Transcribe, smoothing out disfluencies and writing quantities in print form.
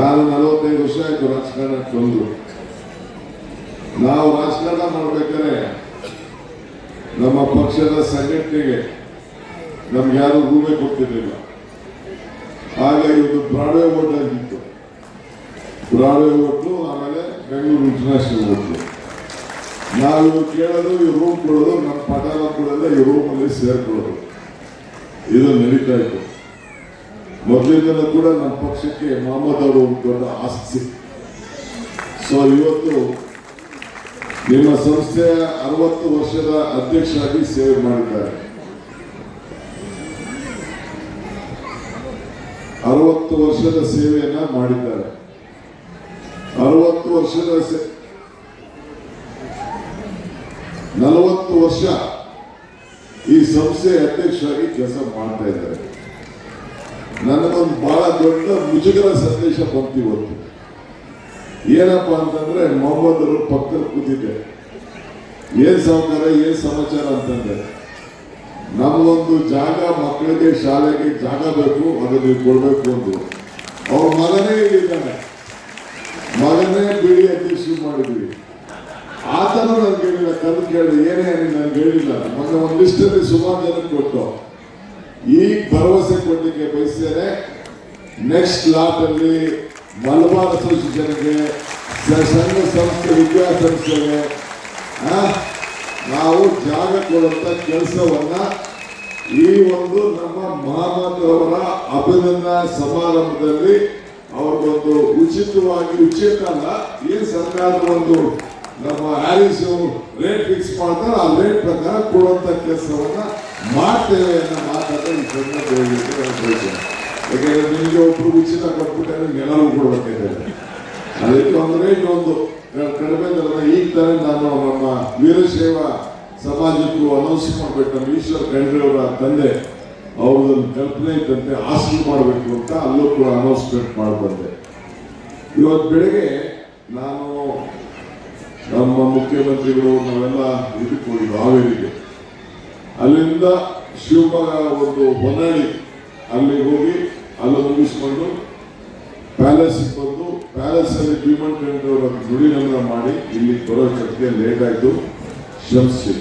ನಾನು 45 ವರ್ಷ ಆಯ್ತು ರಾಜಕಾರಣಕ್ಕೆ ಬಂದು. ನಾವು ರಾಜಕಾರಣ ಮಾಡ್ಬೇಕಾದ್ರೆ ನಮ್ಮ ಪಕ್ಷದ ಸಂಘಟನೆಗೆ ನಮ್ಗೆ ಯಾರು ರೂಮೇ ಕೊಡ್ತಿರ್ಲಿಲ್ಲ. ಹಾಗಾಗಿ ಒಂದು ಬ್ರಾಡ್ವೇ ಓಟ್ ಆಗಿತ್ತು. ಬ್ರಾಡ್ವೇ ಓಟು, ಆಮೇಲೆ ಬೆಂಗಳೂರು ಇಂಟರ್ನ್ಯಾಷನಲ್ ಓಟು. ನಾವು ಕೇಳೋದು ಈ ರೂಮ್ ಕೊಡೋದು, ನಮ್ಮ ಪಠಾಣ ಕೊಡೋಲ್ಲ, ಈ ರೂಮಲ್ಲಿ ಸೇರ್ಕೊಳ್ಳೋದು, ಇದು ನಡೀತಾ ಇತ್ತು. ಮೊದಲಿಂದಲೂ ಕೂಡ ನಮ್ಮ ಪಕ್ಷಕ್ಕೆ ಮೊಹಮ್ಮದ್ ಅವರು ಒಂದು ದೊಡ್ಡ ಆಸ್ತಿ. ಸೊ ಇವತ್ತು ನಿಮ್ಮ ಸಂಸ್ಥೆಯ 60 ವರ್ಷದ ಅಧ್ಯಕ್ಷರಾಗಿ ಸೇವೆ ಮಾಡಿದ್ದಾರೆ. 60 ವರ್ಷದ ಸೇವೆಯನ್ನ ಮಾಡಿದ್ದಾರೆ. 60 ವರ್ಷದ 40 ವರ್ಷ ಈ ಸಂಸ್ಥೆಯ ಅಧ್ಯಕ್ಷರಾಗಿ ಕೆಲಸ ಮಾಡ್ತಾ ಇದ್ದಾರೆ. ನನಗೊಂದು ಬಹಳ ದೊಡ್ಡ ಮುಜುಗರ ಸಂದೇಶ ಬಂತು ಇವತ್ತು. ಏನಪ್ಪಾ ಅಂತಂದ್ರೆ, ಮೊಹಮ್ಮದ್ ಅವರು ಪಕ್ಕದಲ್ಲಿ ಕೂತಿದ್ದೆ, ಏನ್ ಸಾವುಕಾರ ಏನ್ ಸಮಾಚಾರ ಅಂತಂದ್ರೆ, ನಮಗೊಂದು ಜಾಗ, ಮಕ್ಕಳಿಗೆ ಶಾಲೆಗೆ ಜಾಗ ಬೇಕು, ಅದನ್ನು ನೀವು ಕೊಡ್ಬೇಕು ಅಂದ್ರು. ಅವ್ರ ಮಗನೇ ಇದ್ದಾನೆ, ಮಗನೇ ಬಿಡಿ ಅಧ್ಯಕ್ಷರು ಮಾಡಿದ್ವಿ. ಆತನೂ ನನ್ಗೆ ಹೇಳಿಲ್ಲ, ಕರೆದು ಕೇಳಿ ಏನೇ ನನ್ಗೆ ಹೇಳಿಲ್ಲ. ಮೊನ್ನೆ ಒಂದು ಲಿಸ್ಟಲ್ಲಿ ಸುಮಾರು ಜನಕ್ಕೆ ಕೊಟ್ಟು ಈಗ ಭರವಸೆ ಕೊಡ್ಲಿಕ್ಕೆ ಬಯಸ್ತೇನೆ. ನೆಕ್ಸ್ಟ್ ಲಾಟ್ ಅಲ್ಲಿ ಮಲಬಾರ್ ಅಸೋಸಿಯೇಷನ್ಗೆ, ಸಂಘ ಸಂಸ್ಥೆ, ವಿದ್ಯಾಸಂಸ್ಥೆಗೆ ನಾವು ಜಾಗ ಕೊಡುವಂತ ಕೆಲಸವನ್ನ ಈ ಒಂದು ನಮ್ಮ ಮಹಮ್ಮದ್ ಅವರ ಅಭಿನಂದನಾ ಸಮಾರಂಭದಲ್ಲಿ ಅವ್ರಿಗೊಂದು ಉಚಿತವಾಗಿ, ಉಚಿತ ಅಲ್ಲ, ಏನ್ ಸರ್ಕಾರದ ಒಂದು ನಮ್ಮ ಹ್ಯಾರಿಸ್ ರೇಟ್ ಫಿಕ್ಸ್ ಮಾಡ್ತಾರೆ, ಆ ರೇಟ್ ಪ್ರಕಾರ ಕೊಡುವಂತ ಕೆಲಸವನ್ನ ಮಾಡ್ತೇವೆ ಅನ್ನೋ ಮಾತಾಡೋ ಈ ಸಂದರ್ಭದಲ್ಲಿ. ಯಾಕೆಂದ್ರೆ ನಿಮಗೆ ಒಬ್ರು ಉಚಿತ ಕೊಟ್ಬಿಟ್ಟರೆ ಎಲ್ಲರೂ ಕೊಡ್ಬೇಕಾಗಿದೆ. ಅದಕ್ಕೆ ಒಂದು ರೇಟ್ ಒಂದು ಕಡಿಮೆ ದರ. ಈಗ ತಾನೇ ನಾನು ನಮ್ಮ ವೀರಶೈವ ಸಮಾಜಕ್ಕೂ ಅನೌನ್ಸ್ ಮಾಡ್ಬೇಕು. ನಮ್ಮ ಈಶ್ವರ್ ಖಂಡ್ರೆ ಅವರ ತಂದೆ ಅವ್ರದೊಂದು ಕಲ್ಪನೆ ಇದ್ದಂತೆ ಹಾಸ್ಟೆಲ್ ಮಾಡಬೇಕು ಅಂತ, ಅಲ್ಲೂ ಕೂಡ ಅನೌನ್ಸ್ಮೆಂಟ್ ಮಾಡಿಬಂದೆ. ಇವತ್ತು ಬೆಳಗ್ಗೆ ನಾನು ನಮ್ಮ ಮುಖ್ಯಮಂತ್ರಿಗಳು ನಾವೆಲ್ಲ ಇದಕ್ಕೆ ಹೋಗಿದ್ದು ಹಾವೇರಿಗೆ. ಅಲ್ಲಿಂದ ಶಿವಮೊಗ್ಗ ಒಂದು ಹೊನ್ನಾಳಿ ಅಲ್ಲಿ ಹೋಗಿ ಅಲ್ಲಿ ಮುಗಿಸ್ಕೊಂಡು ಪ್ಯಾಲೇಸ್ಗೆ ಬಂದು, ಪ್ಯಾಲೇಸ್ ಅಲ್ಲಿ ಭೀಮನ್ ಖಂಡ್ರೆ ಅವರ ನುಡಿನಮನ ಮಾಡಿ ಇಲ್ಲಿ ಬರೋ ಚರ್ಚೆಗೆ ಲೇಟ್ ಆಯ್ತು, ಕ್ಷಮಿಸಿ.